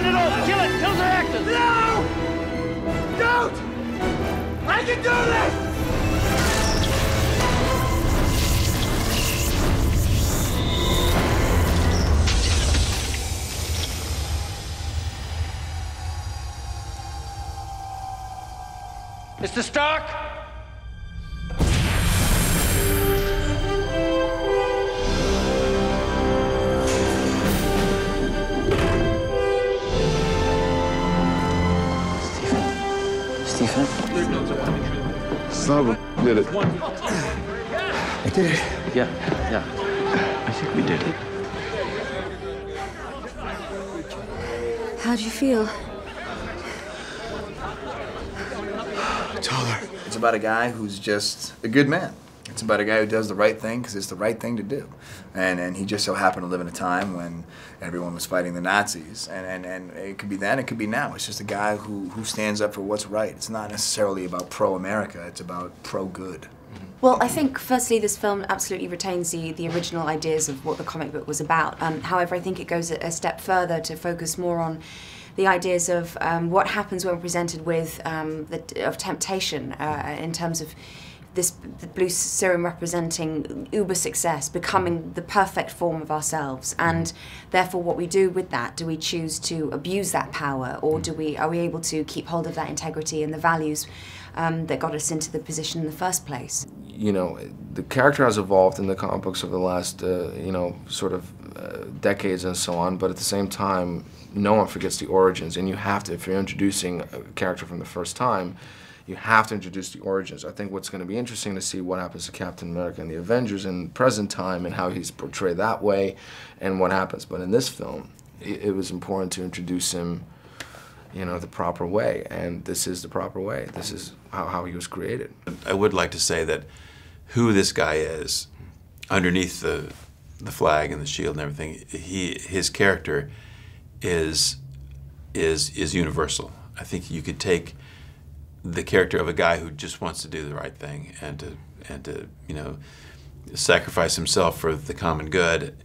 it all! Kill it! Kill the actors! No! Don't! I can do this! Mr. Stark! Stephen? Son of a did it. I did it. Yeah. I think we did it. How do you feel? Taller. It's about a guy who's just a good man. It's about a guy who does the right thing because it's the right thing to do. And he just so happened to live in a time when everyone was fighting the Nazis. And it could be then, it could be now. It's just a guy who stands up for what's right. It's not necessarily about pro-America, it's about pro-good. Well, I think, firstly, this film absolutely retains the original ideas of what the comic book was about. However, I think it goes a step further to focus more on the ideas of what happens when presented with of temptation in terms of the blue serum representing uber success, becoming the perfect form of ourselves, and therefore what we do with that. Do we choose to abuse that power, or are we able to keep hold of that integrity and the values that got us into the position in the first place? You know, the character has evolved in the comic books over the last, you know, sort of decades and so on, but at the same time, no one forgets the origins, and you have to, if you're introducing a character from the first time, you have to introduce the origins. I think what's going to be interesting to see what happens to Captain America and the Avengers in present time and how he's portrayed that way and what happens. But in this film, it was important to introduce him, you know, the proper way, and this is the proper way. This is how he was created. I would like to say that who this guy is, underneath the flag and the shield and everything, his character is universal. I think you could take the character of a guy who just wants to do the right thing and to you know, sacrifice himself for the common good.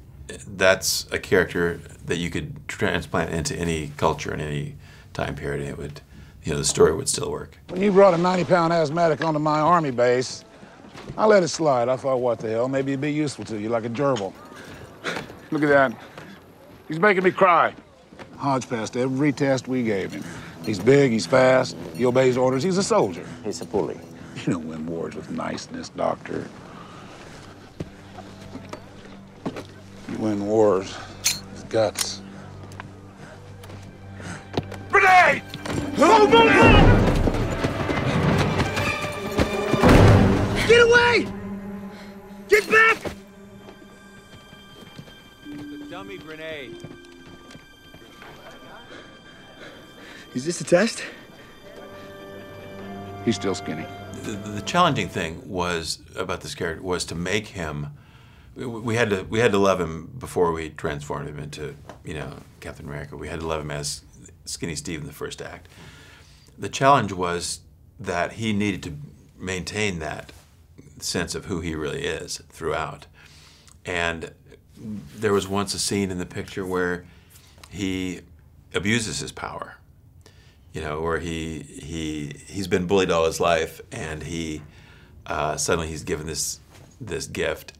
That's a character that you could transplant into any culture in any time period, and it would, you know, the story would still work. When you brought a 90-pound asthmatic onto my army base, I let it slide. I thought, what the hell, maybe it'd be useful to you, like a gerbil. Look at that. He's making me cry. Hodge passed every test we gave him. He's big, he's fast, he obeys orders, he's a soldier. He's a bully. You don't win wars with niceness, Doctor. You win wars with guts. Grenade! Oh, Get away! Get back! The dummy grenade. Is this a test? He's still skinny. The challenging thing was about this character was to make him. We had to love him before we transformed him into, you know, Captain America. We had to love him as Skinny Steve in the first act. The challenge was that he needed to maintain that sense of who he really is throughout. And there was once a scene in the picture where he abuses his power. You know, where he's been bullied all his life, and suddenly he's given this gift,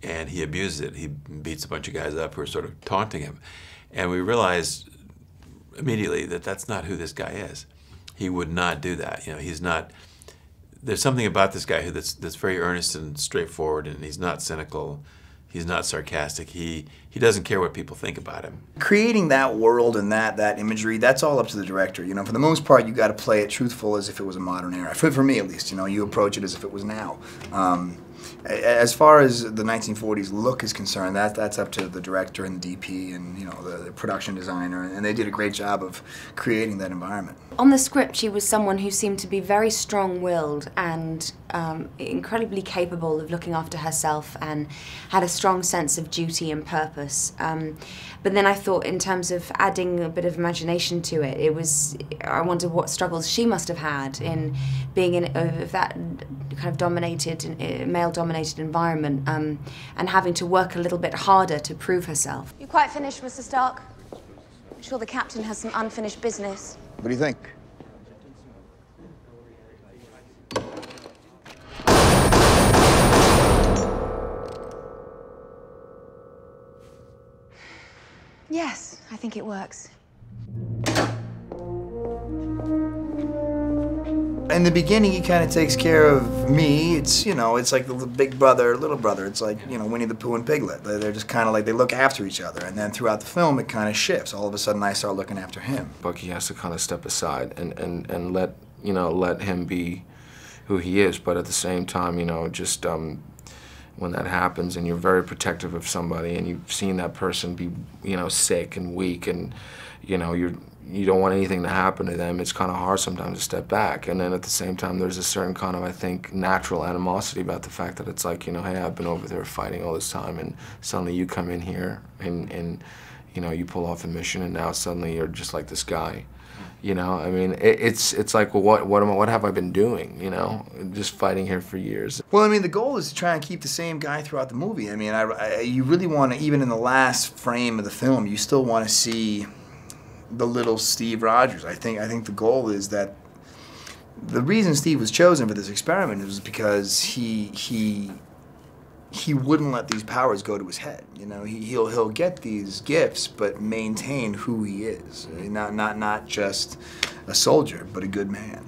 and he abuses it. He beats a bunch of guys up who are sort of taunting him, and we realized immediately that that's not who this guy is. He would not do that. You know, he's not. There's something about this guy that's very earnest and straightforward, and he's not cynical. He's not sarcastic. He doesn't care what people think about him. Creating that world and that imagery, that's all up to the director. You know, for the most part, you got to play it truthful as if it was a modern era. For me, at least, you know, you approach it as if it was now. As far as the 1940s look is concerned, that's up to the director and the DP and, you know, the production designer, and they did a great job of creating that environment. On the script, she was someone who seemed to be very strong-willed and incredibly capable of looking after herself, and had a strong sense of duty and purpose. But then I thought, in terms of adding a bit of imagination to it, I wonder what struggles she must have had in being in that kind of dominated, male-dominated environment, and having to work a little bit harder to prove herself. You quite finished, Mr. Stark? Sure, the captain has some unfinished business. What do you think? Yes, I think it works. In the beginning, he kind of takes care of me. It's, you know, it's like the big brother, little brother. It's like, you know, Winnie the Pooh and Piglet. They're just kind of like, they look after each other. And then throughout the film, it kind of shifts. All of a sudden, I start looking after him. Bucky has to kind of step aside and let, you know, let him be who he is. But at the same time, you know, just when that happens and you're very protective of somebody and you've seen that person be, you know, sick and weak and, you know, you don't want anything to happen to them, it's kind of hard sometimes to step back. And then at the same time, there's a certain kind of, I think, natural animosity about the fact that it's like, you know, hey, I've been over there fighting all this time and suddenly you come in here and you know, you pull off a mission and now suddenly you're just like this guy. You know, I mean, it's like, well, what have I been doing, you know, just fighting here for years. Well, I mean, the goal is to try and keep the same guy throughout the movie. I mean, you really want to, even in the last frame of the film, you still want to see the little Steve Rogers. I think the goal is that the reason Steve was chosen for this experiment was because he wouldn't let these powers go to his head. You know, he'll get these gifts, but maintain who he is. Not just a soldier, but a good man.